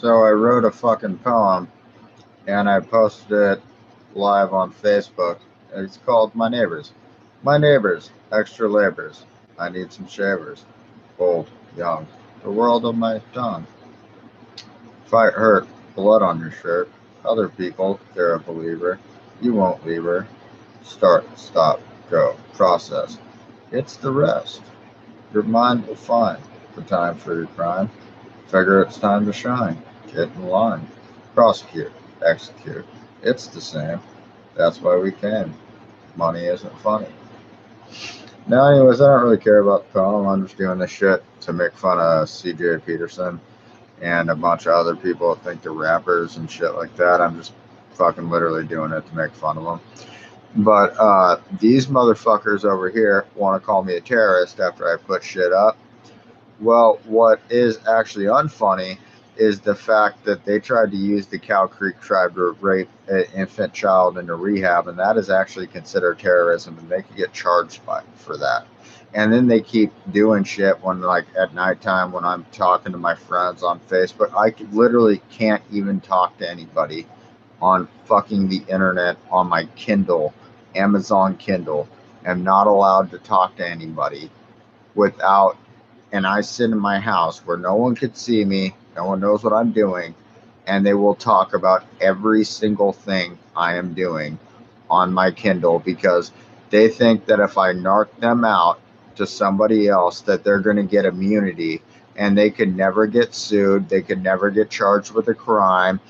So I wrote a fucking poem and I posted it live on Facebook. It's called My Neighbors. My neighbors, extra labors. I need some shavers. Old, young. The world of my tongue. Fight hurt, blood on your shirt. Other people, they're a believer. You won't leave her. Start, stop, go, process. It's the rest. Your mind will find the time for your crime. Figure it's time to shine. Get in line. Prosecute. Execute. It's the same. That's why we came. Money isn't funny. Now, anyways, I don't really care about the poem. I'm just doing this shit to make fun of CJ Peterson and a bunch of other people that think they're rappers and shit like that. I'm just fucking literally doing it to make fun of them. But these motherfuckers over here want to call me a terrorist after I put shit up. Well, what is actually unfunny is the fact that they tried to use the Cow Creek tribe to rape an infant child into rehab, and that is actually considered terrorism, and they could get charged for that. And then they keep doing shit when, like, at nighttime when I'm talking to my friends on Facebook. I literally can't even talk to anybody on fucking the internet on my Kindle, Amazon Kindle. I'm not allowed to talk to anybody without, and I sit in my house where no one could see me, no one knows what I'm doing, and they will talk about every single thing I am doing on my Kindle because they think that if I narc them out to somebody else that they're going to get immunity and they could never get sued, they could never get charged with a crime.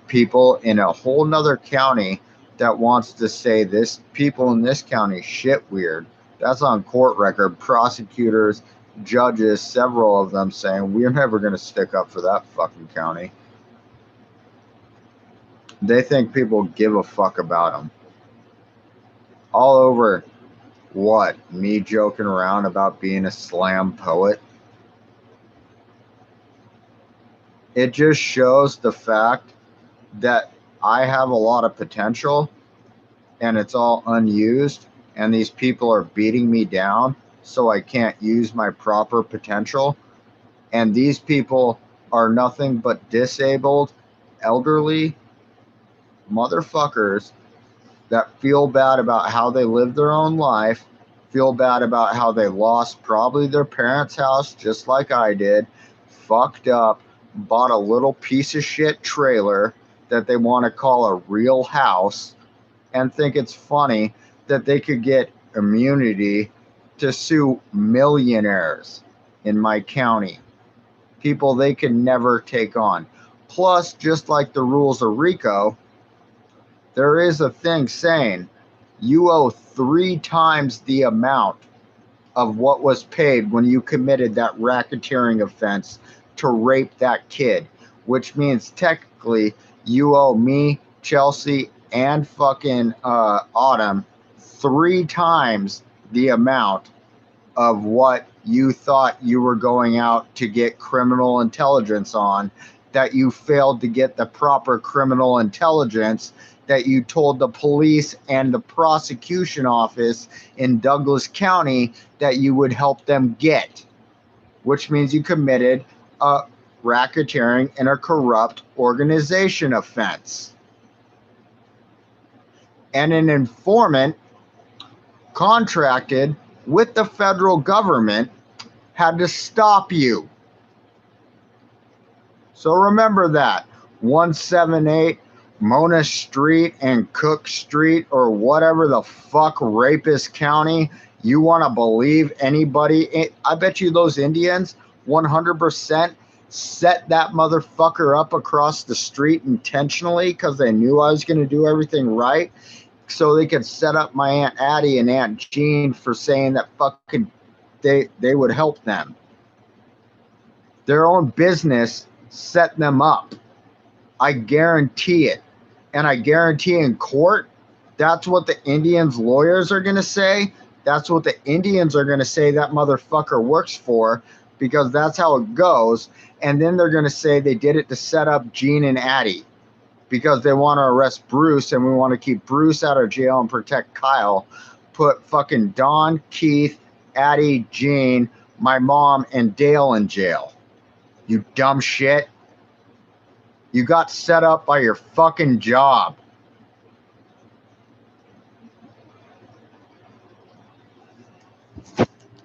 People in a whole nother county that wants to say this people in this county shit weird. That's on court record. Prosecutors, judges, several of them saying we're never going to stick up for that fucking county. They think people give a fuck about them. All over what? Me joking around about being a slam poet? It just shows the fact that I have a lot of potential and it's all unused, and these people are beating me down so I can't use my proper potential. And these people are nothing but disabled, elderly motherfuckers that feel bad about how they live their own life, feel bad about how they lost probably their parents' house just like I did, fucked up, bought a little piece of shit trailer that they want to call a real house, and think it's funny that they could get immunity to sue millionaires in my county, people they could never take on. Plus, just like the rules of RICO, there is a thing saying you owe 3 times the amount of what was paid when you committed that racketeering offense to rape that kid, which means technically you owe me, Chelsea, and fucking Autumn 3 times the amount of what you thought you were going out to get criminal intelligence on, that you failed to get the proper criminal intelligence that you told the police and the prosecution office in Douglas County that you would help them get, which means you committed a racketeering and a corrupt organization offense. And an informant contracted with the federal government had to stop you. So remember that. 178 Mona Street and Cook Street, or whatever the fuck, Rapist County. You want to believe anybody? I bet you those Indians 100% set that motherfucker up across the street intentionally because they knew I was going to do everything right, so they could set up my Aunt Addie and Aunt Jean for saying that fucking they would help them. Their own business set them up. I guarantee it. And I guarantee in court, that's what the Indians' lawyers are going to say. That's what the Indians are going to say that motherfucker works for, because that's how it goes. And then they're going to say they did it to set up Jean and Addie because they want to arrest Bruce and we want to keep Bruce out of jail and protect Kyle. Put fucking Don, Keith, Addie, Jean, my mom, and Dale in jail. You dumb shit. You got set up by your fucking job.